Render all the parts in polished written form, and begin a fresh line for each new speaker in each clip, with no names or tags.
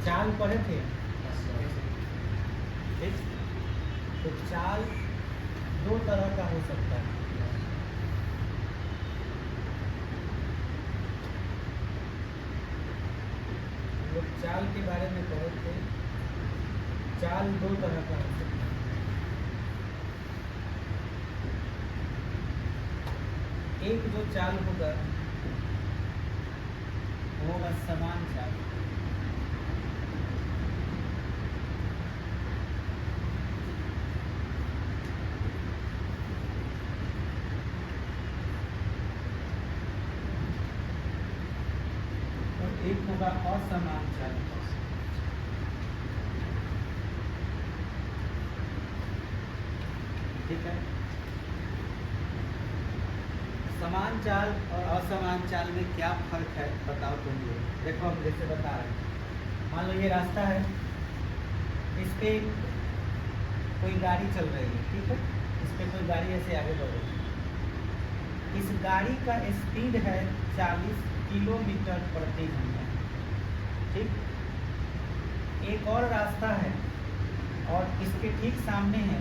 चाल पढ़े थे ठीक। तो चाल दो तरह का हो सकता है। हम लोग चाल के बारे में पढ़े थे। चाल दो तरह का हो सकता है। एक जो चाल होगा वो होगा समान चाल। एक होगा असमान चाल। ठीक है। समान चाल और असमान चाल में क्या फर्क है बताओ तुम लोग। देखो हम जैसे बता रहे हैं, मान लो ये रास्ता है, इस पे कोई गाड़ी चल रही है, ठीक है। इस पे कोई गाड़ी ऐसे आगे बढ़ रही है। इस गाड़ी का स्पीड है 40 किलोमीटर प्रति घंटा, ठीक। एक और रास्ता है और इसके ठीक सामने है,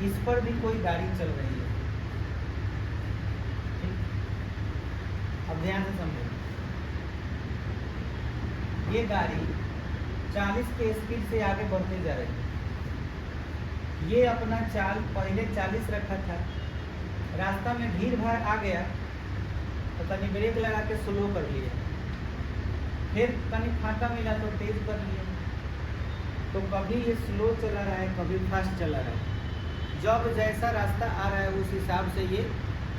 इस पर भी कोई गाड़ी चल रही है, ठीक। अब ध्यान से समझो, ये गाड़ी 40 के स्पीड से आगे बढ़ते जा रही है। ये अपना चाल पहले 40 रखा था, रास्ता में भीड़ भाड़ आ गया तो कहीं ब्रेक लगा के स्लो कर लिया, फिर कहीं फाका मिला तो तेज कर लिया। तो कभी ये स्लो चला रहा है, कभी फास्ट चला रहा है। जब जैसा रास्ता आ रहा है उस हिसाब से ये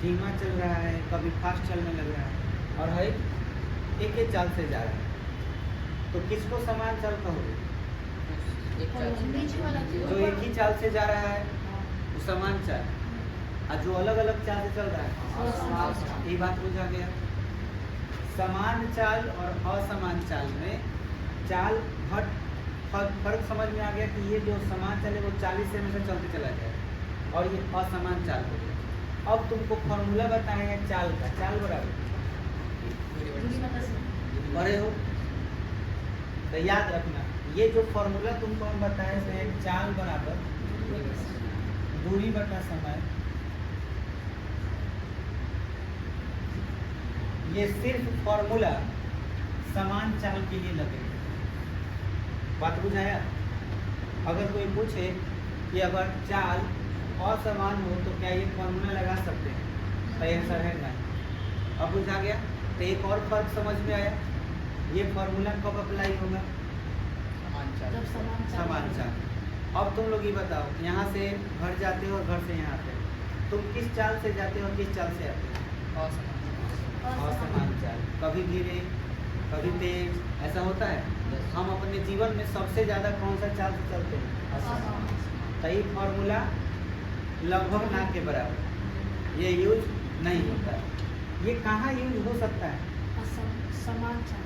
धीमा चल रहा है, कभी फास्ट चलने लग रहा है, और है एक ही चाल से जा रहा है। तो किसको समान चाल कहोगे? जो एक ही चाल से जा रहा है वो समान चाल, और जो अलग अलग चाल से चल रहा है ये बात बुझा गया। समान चाल और असमान चाल में चाल फर्क समझ में आ गया कि ये जो समान चाल है वो 40 से हमेशा चलते चला जाए, और ये असमान चाल हो गया। अब तुमको फॉर्मूला बताएंगे चाल का। चाल बराबर बड़े हो तो याद रखना, ये जो फॉर्मूला तुमको हम बताए थे, चाल बराबर दूरी बटा समय, ये सिर्फ फॉर्मूला समान चाल के लिए लगेगा। बात बुझाया? अगर कोई पूछे कि अगर चाल असमान हो तो क्या ये फॉर्मूला लगा सकते हैं, तो आंसर है नहीं। अब बुझा गया? तो एक और फर्क समझ में आया, ये फॉर्मूला कब अप्लाई होगा? समान चाल। अब तुम लोग ये बताओ, यहाँ से घर जाते हो और घर से यहाँ आते हो, तुम किस चाल से जाते हो और किस चाल से आते हो? असमान चाल। कभी धीरे कभी तेज, ऐसा होता है। हम अपने जीवन में सबसे ज़्यादा कौन सा चाल से चलते हैं? तो ये फॉर्मूला लगभग ना के बराबर, ये यूज नहीं होता है। ये कहाँ यूज हो सकता है?
समान चाल।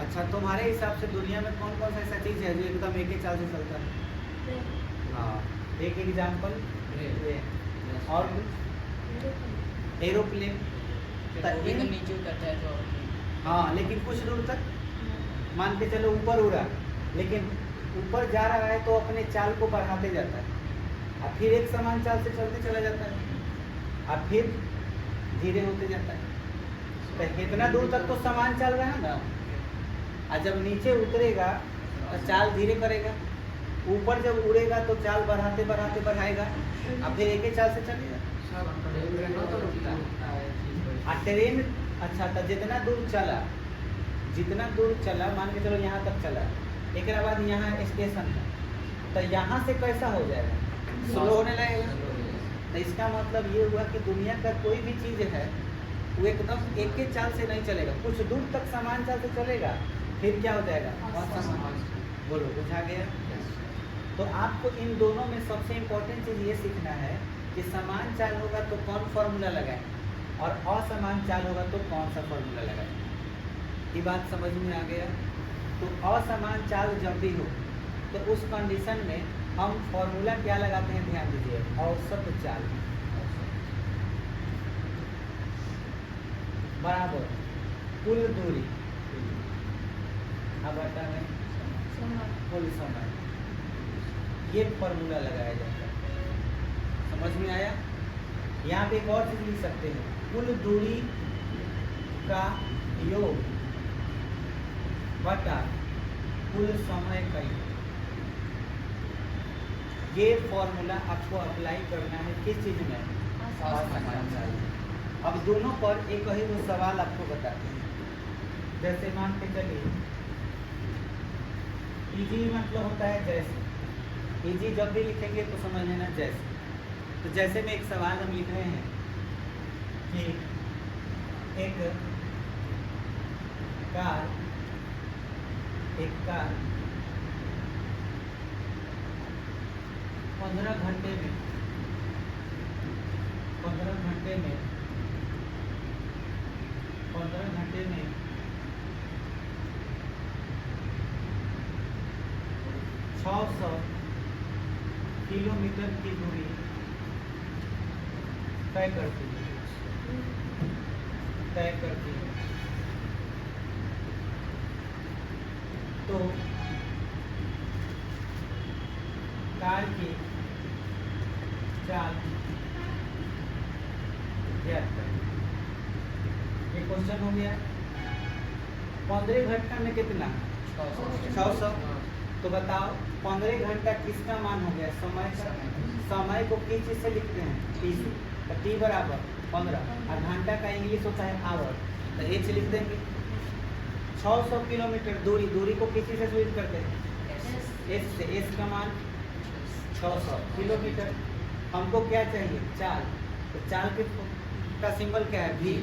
अच्छा, तुम्हारे हिसाब से दुनिया में कौन कौन सा ऐसा चीज़ है जो एकदम एक ही चाल से चलता है? हाँ, एक एग्जाम्पल। और कुछ? एरोप्लेन।
नीचे उतरता है तो
हाँ, लेकिन कुछ दूर तक मान के चलो ऊपर उड़ा, लेकिन ऊपर जा रहा है तो अपने चाल को बढ़ाते जाता है, और फिर एक समान चाल से चलते चला जाता है, और फिर धीरे होते जाता है। तो इतना दूर तक तो समान चाल रहा है ना, और जब नीचे उतरेगा तो चाल धीरे करेगा, ऊपर जब उड़ेगा तो चाल बढ़ाते बढ़ाते बढ़ाएगा, और फिर एक ही चाल से चलेगा। और ट्रेन, अच्छा, तो जितना दूर चला मान के चलो यहाँ तक चला, एक बाद यहाँ स्टेशन है, तो यहाँ से कैसा हो जाएगा? स्लो होने लगेगा। तो इसका मतलब ये हुआ कि दुनिया का कोई भी चीज़ है वो एकदम एक ही चाल से नहीं चलेगा, कुछ दूर तक समान चाल से चलेगा, फिर क्या हो जाएगा? असमान। बोलो, बुझा गया? तो आपको इन दोनों में सबसे इम्पोर्टेंट चीज़ ये सीखना है कि समान चाल होगा तो कौन फॉर्मूला लगाएं, और असमान चाल होगा तो कौन सा फॉर्मूला लगाएं। ये बात समझ में आ गया? तो असमान चाल जब भी हो तो उस कंडीशन में हम फॉर्मूला क्या लगाते हैं, ध्यान दीजिए, औसत चाल बराबर कुल दूरी अब बटा में
समय
कुल समय, ये फॉर्मूला लगाया जाता है। समझ में आया? यहाँ पे एक और चीज लिख सकते हैं, कुल दूरी का योग बटा कुल समय का योग। ये फॉर्मूला आपको अप्लाई करना है किस चीज में? असमान चाल। अब दोनों पर एक ही वो सवाल आपको बताते हैं। जैसे मान के चलिए, इजी मतलब होता है जैसे, इजी जब भी लिखेंगे तो समझ लेना जैसे। तो जैसे में एक सवाल हम लिख रहे हैं कि एक कार 15 घंटे में 600 किलोमीटर की दूरी तय करती है। तो कार की चाल ज्ञात करें। ये क्वेश्चन हो गया। 15 घंटा में कितना? 600। तो बताओ 15 घंटा किसका मान हो गया? समय का। समय को किस चीज से लिखते हैं? टी से। तो टी बराबर 15 और घंटा का इंग्लिश होता है आवर, तो एच लिख देंगे। 600 किलोमीटर दूरी को किस चीज से सूचित करते हैं? एस से। एस का मान 600 किलोमीटर। हमको क्या चाहिए? चाल। तो चाल का सिंबल क्या है? भी।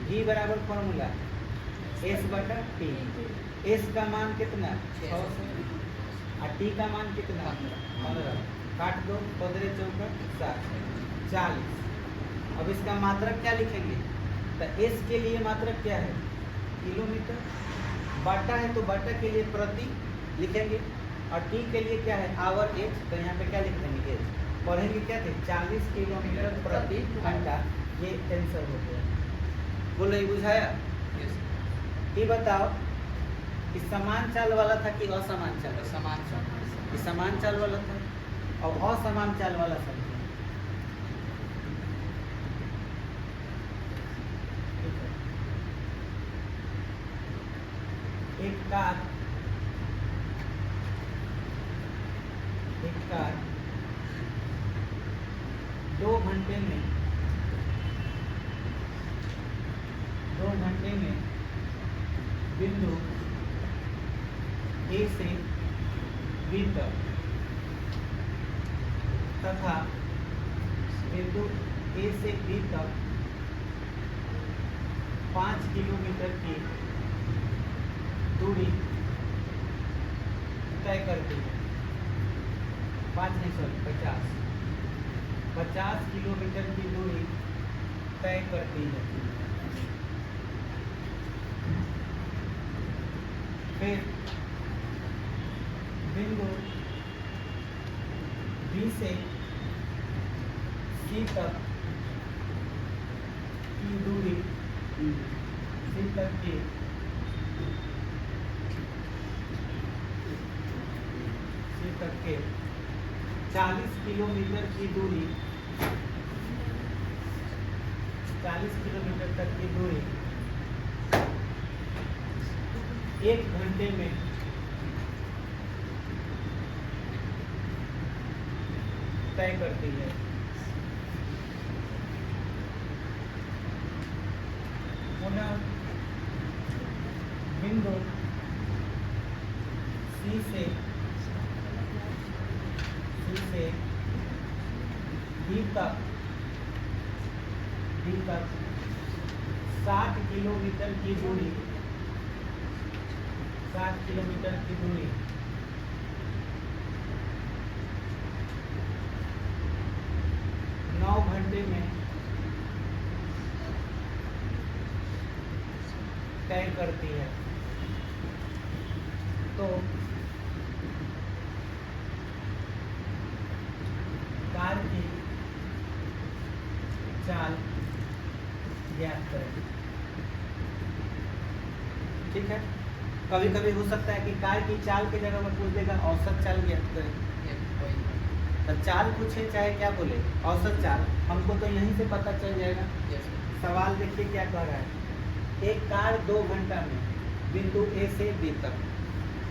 भी बराबर फॉर्मूला एस बटा टी। एस का मान कितना? 600 और टी का मान कितना? 15। काट दो, 15 चौका 60, 40। अब इसका मात्रक क्या लिखेंगे? तो एस के लिए मात्रक क्या है? किलोमीटर। बाटा है तो बाटा के लिए प्रति लिखेंगे, और टी के लिए क्या है? Hour H. तो यहाँ पे क्या लिख देंगे? एच। पढ़ेंगे क्या थे? 40 किलोमीटर प्रति घंटा। ये आंसर हो गया। बोलो, ये बुझाया? ये बताओ कि समान चाल वाला था कि असमान चाल?
समान चाल।
ये समान चाल वाला था और असमान चाल वाला था। एक कार 2 घंटे में बिंदु ए से बी तक तथा बिंदु ए से बी तक 5 किलोमीटर की दूरी तय करती है। 50 किलोमीटर की दूरी तय करती है। फिर बिंदु बी से सी तक की दूरी सी तक की 40 किलोमीटर की दूरी 40 किलोमीटर तक की दूरी 1 घंटे में तय करती है। पुनः बिंदु सी से डी तक 60 किलोमीटर की दूरी 9 घंटे में तय करती है। तो कार की चाल ज्ञात करें। ठीक है। कभी कभी हो सकता है कि कार की चाल की जगह में पूछ देगा औसत चाल ज्ञात करें, तो चाल पूछे चाहे क्या बोले औसत चाल, हमको तो यहीं से पता चल जाएगा। सवाल देखिए क्या कह रहा है, एक कार 2 घंटा में बिंदु ए से बी तक,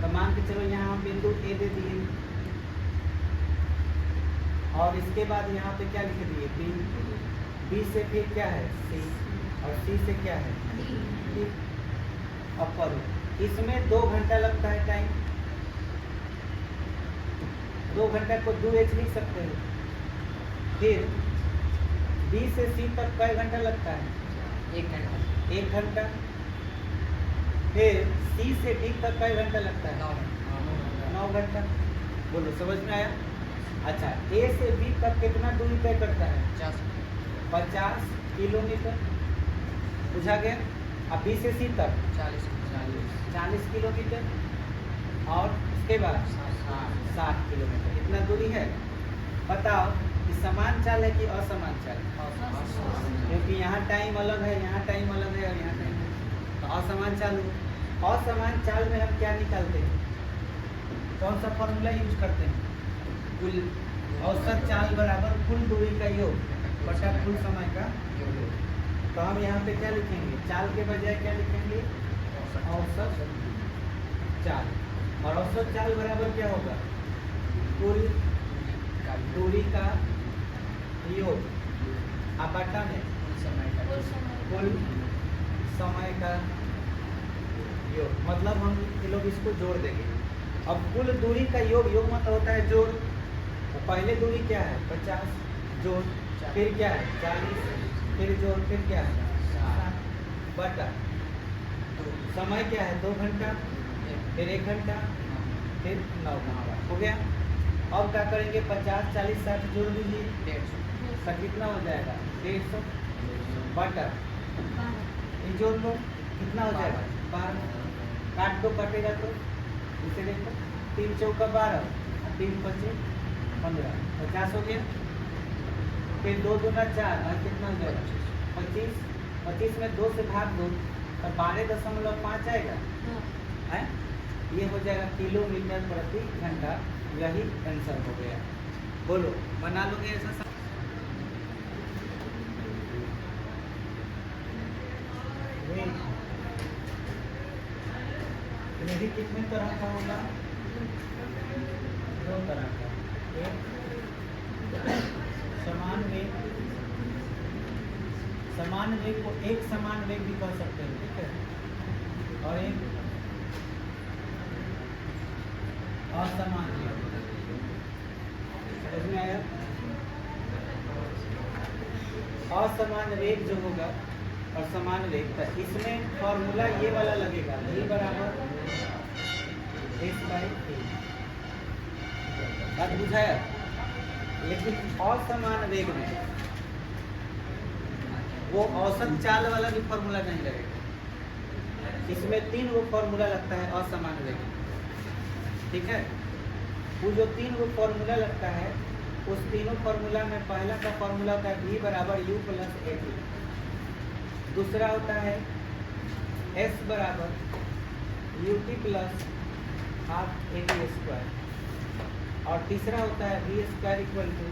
तो मान के चलो यहाँ हम बिंदु ए दे दिए और इसके बाद यहाँ पे क्या लिख दिए बी, बी से फिर क्या है सी और सी से क्या है डी। अब पढ़ो, इसमें 2 घंटा लगता है टाइम, 2 घंटा को 2h लिख सकते हो। फिर बी से सी तक कई घंटा लगता है
1 घंटा
1 घंटा। फिर सी से डी तक कई घंटा लगता है 9 घंटा। बोलो समझ में आया? अच्छा, ए से बी तक कितना दूरी तय करता है 50 किलोमीटर, बुझा गया। अब बी से सी तक 40 किलोमीटर और उसके बाद 60 किलोमीटर, इतना दूरी है। बताओ कि समान चाल है कि असमान चाल? क्योंकि यहाँ टाइम अलग है, यहाँ टाइम अलग है और यहाँ टाइम है, तो असमान चाल हो। असमान चाल में हम क्या निकालते हैं, कौन सा फॉर्मूला यूज करते हैं? कुल औसत चाल बराबर कुल दूरी का योग बटा कुल समय का योग। तो हम यहाँ पे क्या लिखेंगे, चाल के बजाय क्या लिखेंगे औसत चाल, और औसत चाल बराबर क्या होगा कुल दूरी का योग अब बटा में कुल समय का योग, मतलब हम ये लोग इसको जोड़ देंगे। अब कुल दूरी का योग, योग मतलब होता है जोड़, तो पहले दूरी क्या है 50 जोड़, फिर क्या है 40, फिर जोड़, फिर क्या है 60 बटा समय क्या है 2 घंटा, फिर 1 घंटा, फिर 9 घंटा, हो गया। अब क्या करेंगे 50 40 60 जोड़ दीजिए 150, कितना हो जाएगा 150 बटा ये जोड़ लो कितना हो जाएगा 12, काट दो कटेगा तो इसे देखो 3 चौका 12 3 25 15 50 हो गया। फिर 2 दूना 4 और कितना हो जाएगा 25, 25 में 2 से भाग दो तो 12.5 आएगा है, ये हो जाएगा किलोमीटर प्रति घंटा, यही आंसर हो गया। बोलो बना लोगे ऐसा सब? वेग कितने तरह का होगा? 2 तरह का, एक समान वेग को एक समान वेग भी कह सकते हैं, ठीक है, और एक असमान वेग। समझ में आया? असमान वेग जो होगा और समान वेग का, इसमें फॉर्मूला ये वाला लगेगा, v बराबर s/a, बात बुझाया? लेकिन असमान वेग में वो औसत चाल वाला भी फॉर्मूला नहीं लगेगा, इसमें 3 वो फॉर्मूला लगता है असमान वेग, ठीक है। वो जो 3 वो फॉर्मूला लगता है, उस तीनों फॉर्मूला में पहला का फॉर्मूला होता है v बराबर u प्लस a t, दूसरा होता है s बराबर ut plus half a t square, और तीसरा होता है v square equal to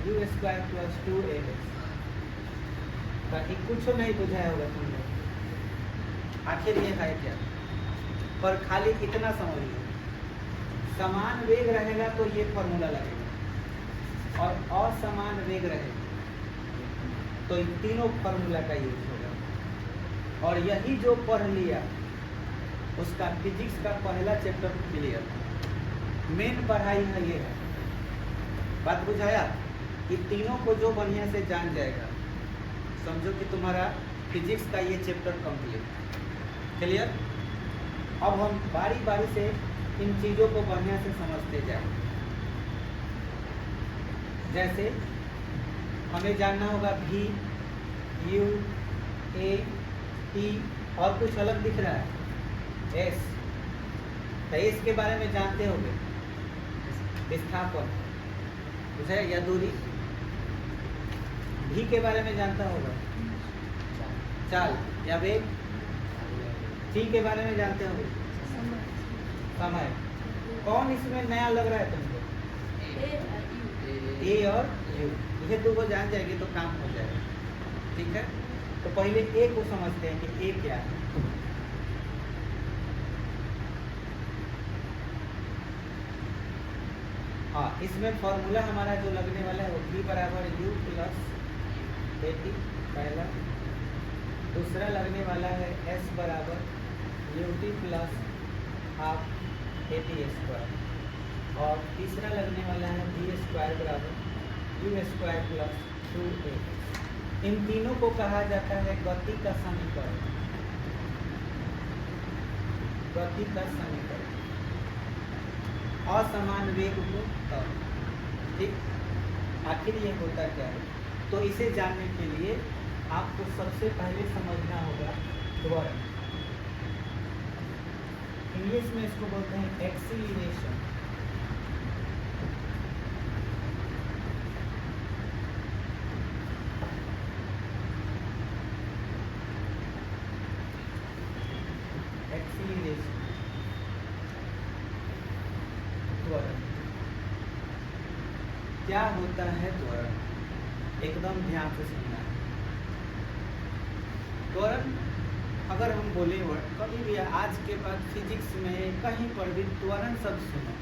u square plus 2ax। बाकी कुछ नहीं बुझाया होगा तुमने, आखिर ये है क्या, पर खाली इतना समझ लो, समान वेग रहेगा तो ये फॉर्मूला लगेगा, और असमान वेग रहेगा तो इन तीनों फॉर्मूला का यूज होगा। और यही जो पढ़ लिया उसका फिजिक्स का पहला चैप्टर क्लियर, मेन पढ़ाई है ये है। बात बुझाया? कि तीनों को जो बढ़िया से जान जाएगा, समझो कि तुम्हारा फिजिक्स का ये चैप्टर कंप्लीट, क्लियर। अब हम बारी बारी से इन चीज़ों को बढ़िया से समझते जाएं। जैसे हमें जानना होगा v, u, a, t, और कुछ अलग दिख रहा है s, तो s के बारे में जानते होंगे, विस्थापन बुझे या दूरी। v के बारे में जानता होगा, चाल या वेग। टी के बारे में जानते होंगे, समय। कौन इसमें नया लग रहा है तुमको? ए और यू, ये दो को जान जाएगी तो काम हो जाएगा। ठीक है, तो पहले ए को समझते हैं कि ए क्या है। हाँ, इसमें फॉर्मूला हमारा जो लगने वाला है वो v बराबर u प्लस एटी पहला। दूसरा लगने वाला है s बराबर ut plus half eighty square. और तीसरा लगने वाला है v स्क्वायर बराबर u स्क्वायर प्लस 2a। इन तीनों को कहा जाता है गति का समीकरण। गति का समीकरण, असमान वेग को तब। ठीक, आखिर ये होता क्या है? तो इसे जानने के लिए आपको सबसे पहले समझना होगा त्वरण। इंग्लिश में इसको बोलते हैं एक्सीलरेशन। एक्सीलरेशन, त्वरण। क्या होता है त्वरण? एकदम ध्यान से सुनना है। त्वरण अगर हम बोले कभी भी आज के बाद फिजिक्स में कहीं पर भी त्वरण शब्द सुनो,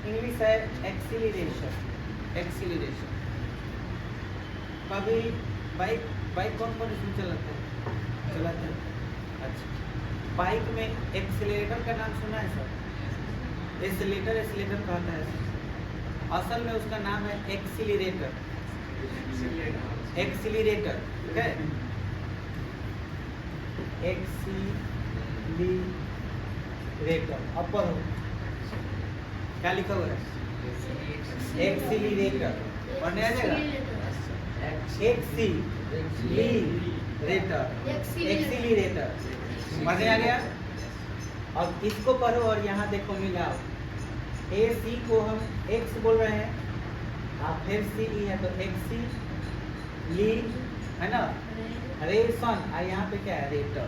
इंग्लिश है एक्सीलरेशन। एक्सीलरेशन। कभी बाइक कौन कौन इसमें चलाते हैं? अच्छा, बाइक में एक्सीलरेटर का नाम सुना है सर? एक्सीलरेटर कहता है, असल में उसका नाम है एक्सीलरेटर। एक्सीलरेटर, ठीक है? एक्सीलरेटर अपर हो, क्या लिखा हुआ है? एक्सीलरेटर। पढ़ने आ जाएगा? एक्सीलरेटर पढ़ने आ गया? अब इसको पढ़ो और यहाँ देखो मिलाओ। ए सी को हम एक्स बोल रहे हैं, आप फिर सी ई है तो एक्सी ली है ना, रेशन। और यहाँ पे क्या है? रेटर।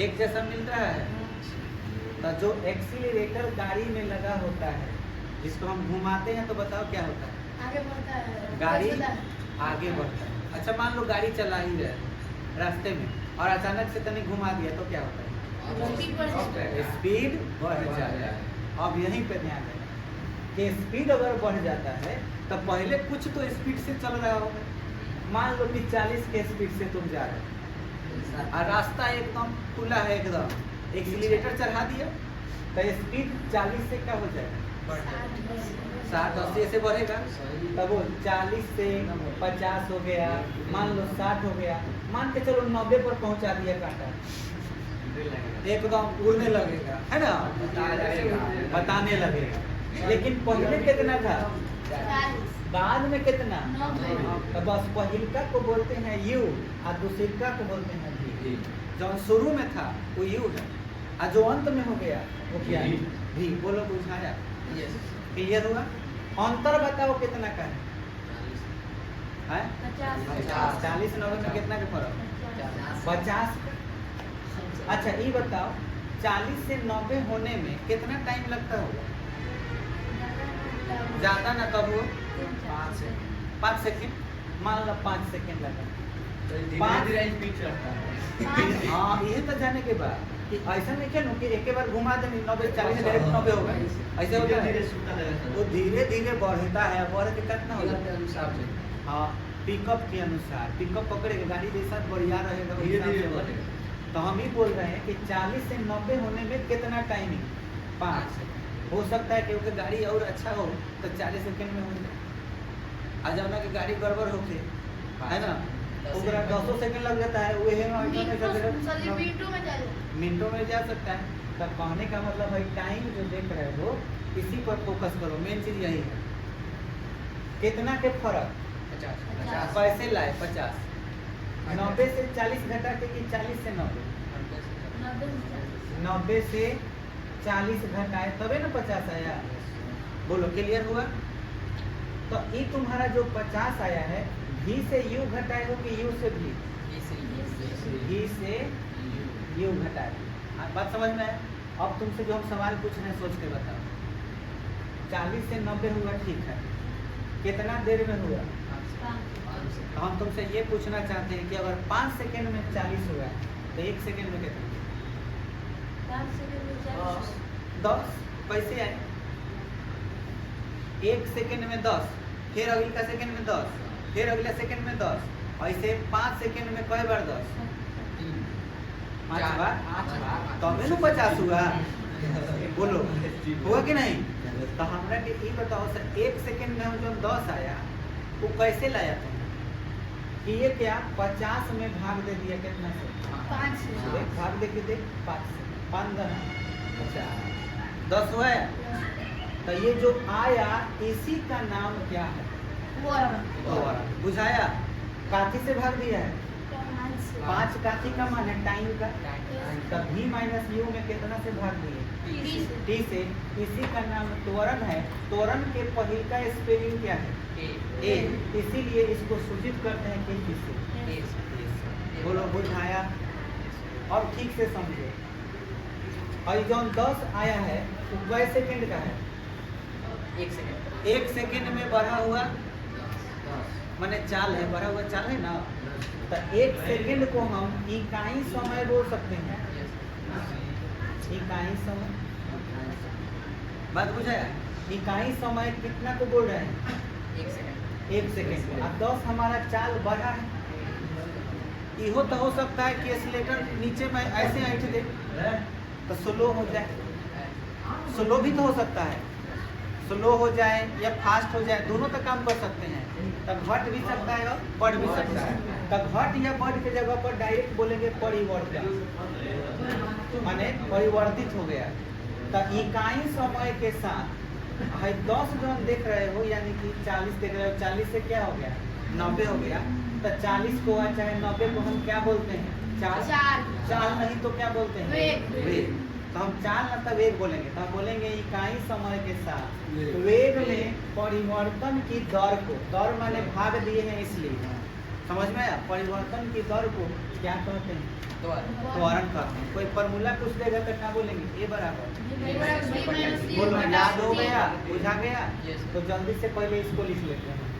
एक जैसा मिल रहा है। तो जो एक्सीलरेटर गाड़ी में लगा होता है, जिसको हम घुमाते हैं, तो बताओ क्या होता है?
आगे बढ़ता है,
गाड़ी आगे बढ़ता है। अच्छा, मान लो गाड़ी चला ही रहे रास्ते में और अचानक से तनिक घुमा दिया तो क्या होता है? स्पीड बढ़ जाता है। अब यहीं पे ध्यान देना कि स्पीड अगर बढ़ जाता है तो पहले कुछ तो स्पीड से चल रहा होगा। मान लो कि 40 के स्पीड से तुम जा रहे हो और रास्ता एकदम खुला है, एकदम एक्सीलरेटर चढ़ा दिया तो स्पीड 40 से क्या हो जाएगा? 60-80 से बढ़ेगा। तब वो 40 से 50 हो गया, मान लो 60 हो गया, मान के चलो 90 पर पहुंचा दिया कांटा, एकदम उड़ने लगेगा, है ना? बताने लगेगा। लेकिन पहले कितना था? बाद में कितना? तो बस पहिलका को बोलते हैं यू और दूसरका को बोलते हैं भी। जो शुरू में था वो यू है और जो अंत में हो गया वो क्या है? भी। बोलो, बुझाया? क्लियर हुआ? अंतर बताओ कितना का है? 40 90 में कितना का फर्क? 50 का। अच्छा, ये बताओ 40 से 90 होने में कितना टाइम लगता होगा? ज्यादा ना, कब हो? 5 सेकंड। मान लो 5 सेकंड लगा। हाँ, ये तो जाने के बाद कि ऐसा नहीं क्या कि एक बार घुमा दे 90 40 डायरेक्ट 90 होगा, ऐसे होता है। तो धीरे धीरे बढ़ता है। बढ़ के कितना होगा? हाँ, पिकअप के अनुसार। पिकअप पकड़ेगा गाड़ी जैसा बढ़िया रहेगा, धीरे बढ़ेगा। तो हम ही बोल रहे हैं कि 40 से 90 होने में कितना टाइमिंग? 5 सेकंड। हो सकता है क्योंकि गाड़ी और अच्छा हो तो 40 सेकंड में हो जाए। आ जाना कि गाड़ी गड़बड़ होके, है ना, ओकरा 10 सेकंड लग जाता है, मिनटों में जा सकता है। तब कहने का मतलब है टाइम जो देख रहे हो इसी पर फोकस करो। मेन चीज यही है। कितना के फर्क? 50। कैसे लाए 50? 90 से 40 घटा के कि 40 से 90? 90 से 40 घटाए तबे ना 50 आया। बोलो, क्लियर हुआ? तो ये तुम्हारा जो 50 आया है, भी से यू घटाए हो कि यू से भी? भी से यू घटाए। बात समझ में है? अब तुमसे जो हम सवाल पूछ रहे हैं सोच के बताओ। 40 से 90 हुआ, ठीक है, कितना देर में हुआ? तो हम तुमसे ये पूछना चाहते हैं कि अगर 5 सेकेंड में 40 हुआ तो 1 सेकेंड में कितना? 10। कैसे आए? 1 सेकेंड में 10, फिर अगला सेकेंड में 10, फिर अगला सेकेंड में 10, ऐसे 5 सेकेंड में कई बार 10? 5 बार। तब में 50 हुआ। बोलो हुआ कि नहीं? तो हमरा के ये बताओ सर, 1 सेकेंड में हम जो 10 आया वो कैसे लाया तुम? कि ये क्या 50 में भाग दे दिया, कितना से?
5
देख भाग दे के देख, 5 से 5 50 10 हुआ है। तो ये जो आया इसी का नाम क्या है? बुझाया? काठी से भाग दिया है। 5 काठी का मान है टाइम का। तब भी माइनस यू में कितना से भाग दिए? टी से। इसी का नाम त्वरण है। त्वरण के पहले का स्पेलिंग क्या है? ए। इसीलिए इसको सूचित करते हैं कि किससे? बोलो बुझाया? और ठीक से समझो। और जो 10 आया है वो कै सेकेंड का है?
1 सेकेंड।
1 सेकेंड में बढ़ा हुआ माने चाल है, बढ़ा हुआ चाल है ना। तो 1 सेकेंड को हम इकाई समय बोल सकते हैं। इकाई समय, बात बुझाया? इकाई समय कितना को बोल रहे हैं?
1 सेकेंड।
1 सेकेंड। और 10 हमारा चाल बढ़ा है। इहो तो हो सकता है कि एक्सीलेटर नीचे में ऐसे ऐठ दे तो स्लो हो जाए। स्लो भी तो हो सकता है, स्लो हो जाए या फास्ट हो जाए, दोनों तो काम कर सकते हैं। तब घट भी सकता है और बढ़ भी सकता है। तब घट या बढ़ के जगह पर डायरेक्ट बोलेंगे परिवर्तन, माने परिवर्तित हो गया। तो इकाई समय के साथ 10 जो हम देख रहे हो यानी कि 40 देख रहे हो, 40 से क्या हो गया? 90 हो गया। तो 40 को चाहे 90 को हम क्या बोलते हैं? चाल नहीं तो क्या बोलते हैं? वेग। तो हम चाल मतलब वेग बोलेंगे। तो हम बोलेंगे इकाई समय के साथ वेग में परिवर्तन की दर को, दर माने भाग दिए हैं इसलिए, समझ में आया? परिवर्तन की दर को क्या कहते हैं? त्वरण कहते हैं। कोई फॉर्मूला पूछ देगा तो क्या बोलेंगे? ए बराबर। बोलो याद हो गया? बुझा गया? तो जल्दी से पहले इसको लिख लेते हैं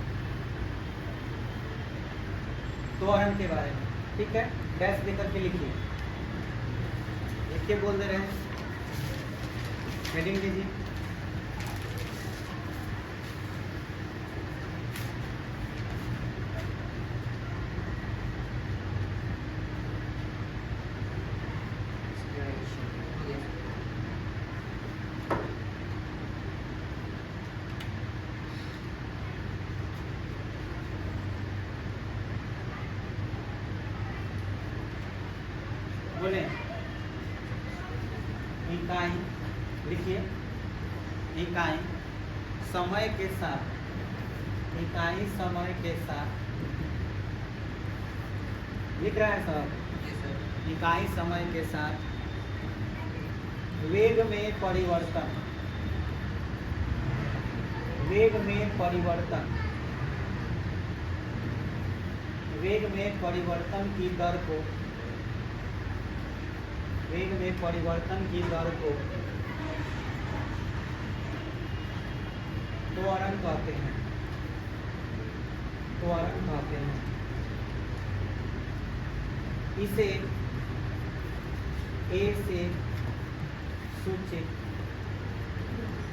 त्वरण के बारे में, ठीक है? डैश देकर के लिखिए, एक बोल दे रहे हैं, हेडिंग लीजिए। बोले इकाई, लिखिए इकाई समय के साथ, इकाई समय के साथ लिख रहा है सब। इकाई समय के साथ वेग में परिवर्तन, वेग में परिवर्तन, वेग में परिवर्तन की दर को, वेग में परिवर्तन की दर को त्वरण कहते हैं, त्वरण कहते हैं। इसे ए से सूचित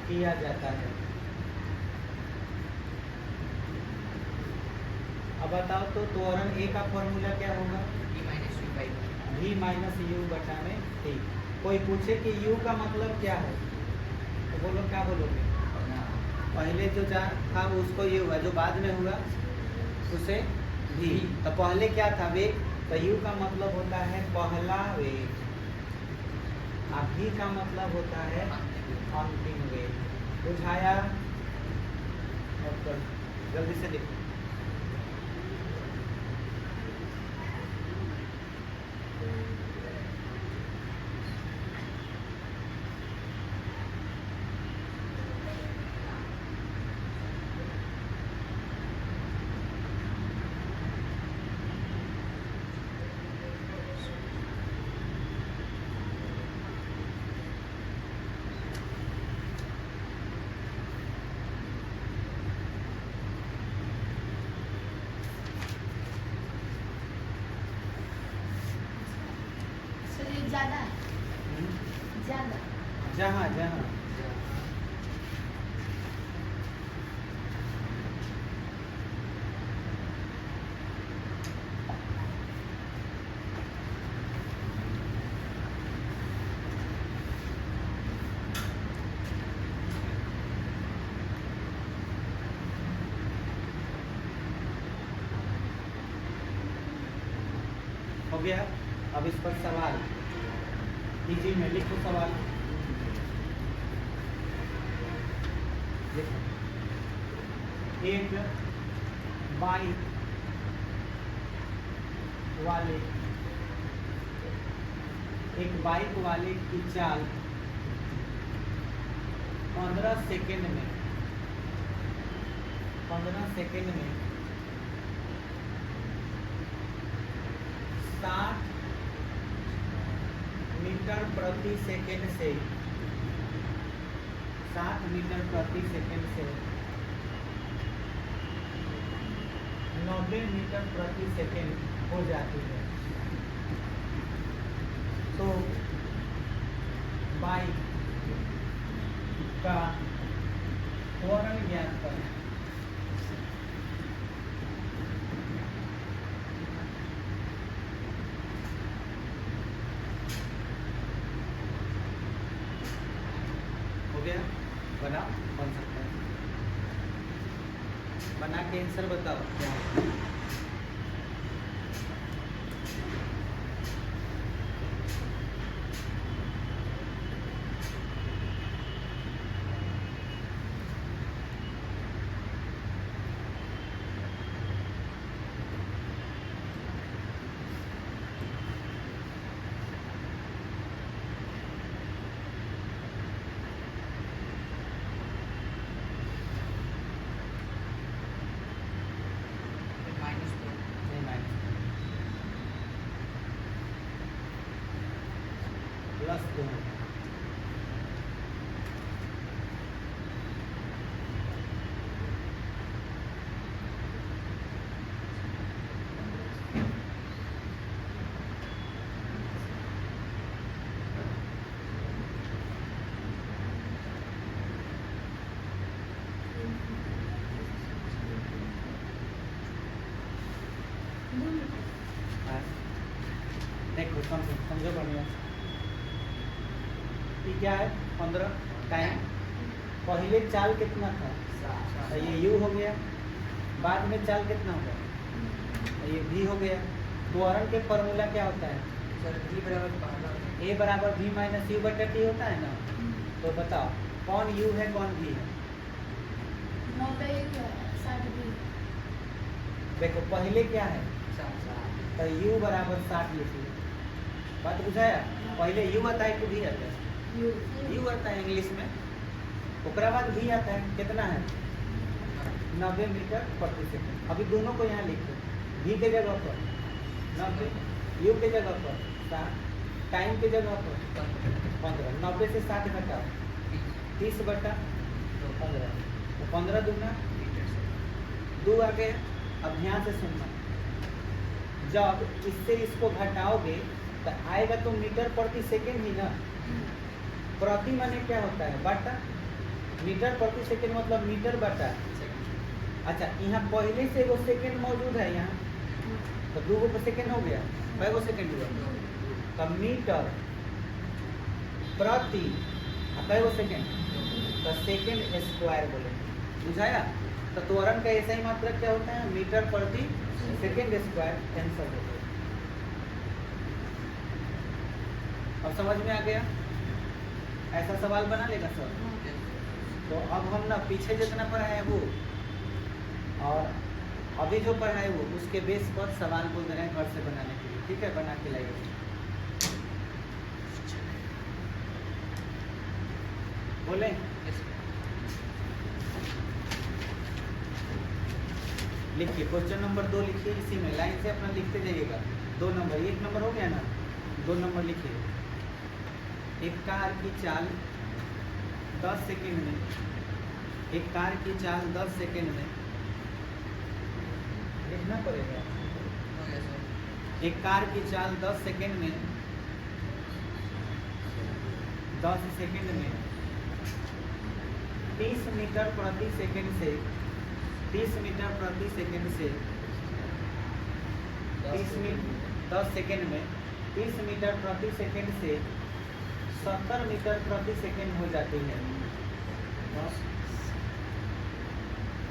किया जाता है। अब बताओ तो त्वरण ए का फॉर्मूला क्या होगा? v माइनस यू बटा में टी। कोई पूछे कि u का मतलब क्या है तो बोलो क्या बोलोगे? पहले जो जा था उसको ये हुआ, जो बाद में हुआ उसे v। तो पहले क्या था? वेग। तो u का मतलब होता है पहला वेग, और v का मतलब होता है अंतिम वेग। बुझाया? जल्दी से लिखो। हो गया। अब इस पर सवाल कीजिए, मैं लिखूँ सवाल। देखो, एक बाइक वाले की चाल 15 सेकेंड में 60 मीटर प्रति सेकेंड से 60 मीटर प्रति सेकेंड से 90 मीटर प्रति सेकेंड हो जाती है, तो बाइक का त्वरण ज्ञात करें। हो गया, बना, बन सकता है। बना के आंसर बताओ क्या है। नहीं, प्लस 2 देखो, समझो बढ़िया। ये क्या है? 15 टाइम। पहले चाल कितना था? तो ये u हो गया। बाद में चाल कितना होगा? तो ये v हो गया। त्वरण के फॉर्मूला क्या होता है?
सर v बराबर
a बराबर v माइनस u बटा t होता है ना। तो बताओ कौन u है कौन v है?
90
देखो पहले क्या है? तो u बराबर 60 लिखिए। बात बुझाया? पहले u आता है कि v आता है? u आता है इंग्लिश में। उसके बाद v आता है, कितना है? 90 मीटर प्रति सेकंड। अभी दोनों को यहाँ लिखो, v के जगह पर 90, u के जगह पर 60, टाइम के जगह पर 15। 90 से 60 घटाओ, 30 बटा 15, तो 15 दूना 2 आ गया। अब ध्यान से सुनना, जब इससे इसको घटाओगे तो आएगा तो मीटर प्रति सेकेंड ही ना। प्रति माने क्या होता है? बटा। मीटर प्रति सेकेंड मतलब मीटर बटा। अच्छा, यहाँ पहले से वो सेकेंड मौजूद है यहाँ, तो 2 गो सेकेंड हो गया। कै गो सेकेंड हुआ? तो मीटर प्रति कै गो सेकेंड? तो सेकेंड स्क्वायर बोले। बुझाया? तो त्वरण का ऐसा ही मात्रक क्या होता है? मीटर प्रति सेकेंड स्क्वायर। आंसर हो गया। अब समझ में आ गया? ऐसा सवाल बना लेगा सर। तो अब हम ना पीछे जितना पढ़ाए वो और अभी जो पढ़ाए वो उसके बेस पर सवाल बोल रहे हैं घर से बनाने के लिए। ठीक है, बना के लाइए। बोले लिखिए, क्वेश्चन नंबर 2 लिखिए। इसी में लाइन से अपना लिखते जाइएगा। 2 नंबर, 1 नंबर हो गया ना, 2 नंबर लिखिए। एक कार की चाल 10 सेकेंड में, एक कार की चाल 10 सेकेंड में लिखना पड़ेगा। एक कार की चाल 10 सेकेंड में 30 मीटर प्रति सेकेंड से 10 सेकेंड में 30 मीटर प्रति सेकेंड से 70 मीटर प्रति सेकेंड हो जाती है।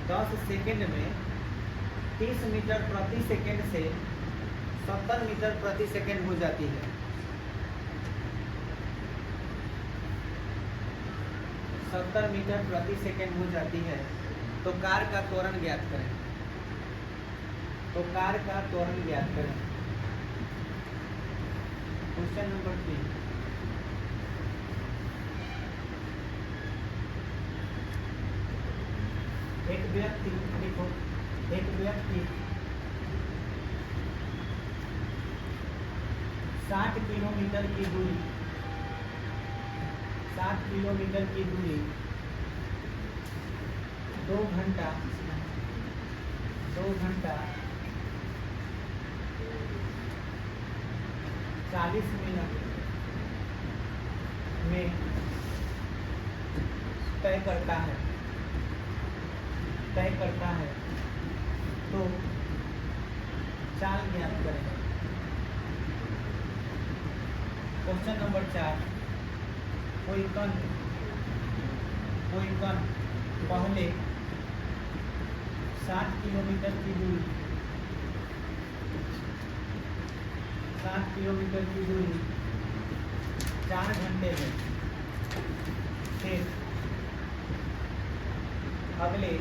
10 सेकेंड में 30 मीटर प्रति सेकेंड से 70 मीटर प्रति सेकंड हो जाती है। 70 मीटर प्रति सेकंड हो जाती है तो कार का त्वरण ज्ञात करें। तो कार का त्वरण ज्ञात करें। Question number 3। एक व्यक्ति देखो, एक व्यक्ति 60 किलोमीटर की दूरी 2 घंटा 40 मिनट में तय करता है तो चाल ज्ञात करें। Question number 4। कोई कण पहले 60 किलोमीटर की दूरी 4 घंटे में, फिर अगले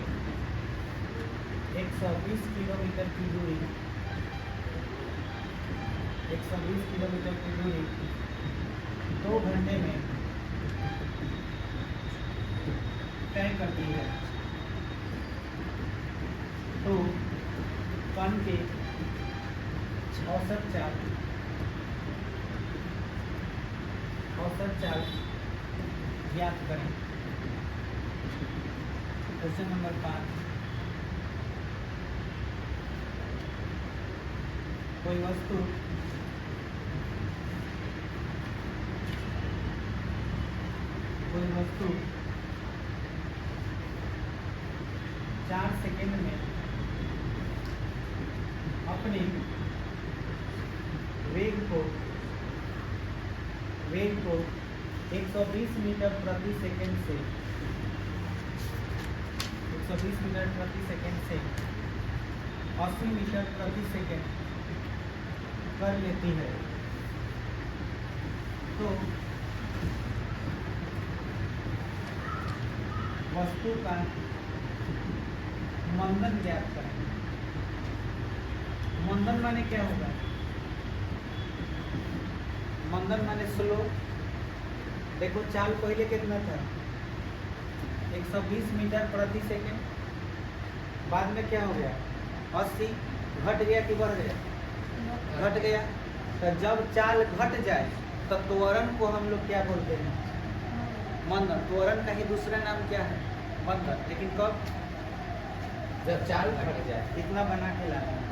120 किलोमीटर की दूरी 2 घंटे में तय करती है तो कण के औसत चाल ज्ञात करें। Question number 5। कोई वस्तु कोई वस्तु 4 सेकेंड में अपने वेग को 120 मीटर प्रति सेकंड से 80 मीटर प्रति सेकंड कर लेती है तो वस्तु का मंदन ज्ञात करें। मंदन माने क्या होगा? मंदन माने स्लो। देखो चाल पहले कितना था 120 मीटर प्रति सेकंड, बाद में क्या हो गया 80, घट गया कि बढ़ गया? घट गया। तो जब चाल घट जाए तो त्वरण को हम लोग क्या बोलते हैं? मंदन। त्वरण का ही दूसरा नाम क्या है? मंदन। लेकिन कब? जब चाल घट जाए। इतना बना के लाना।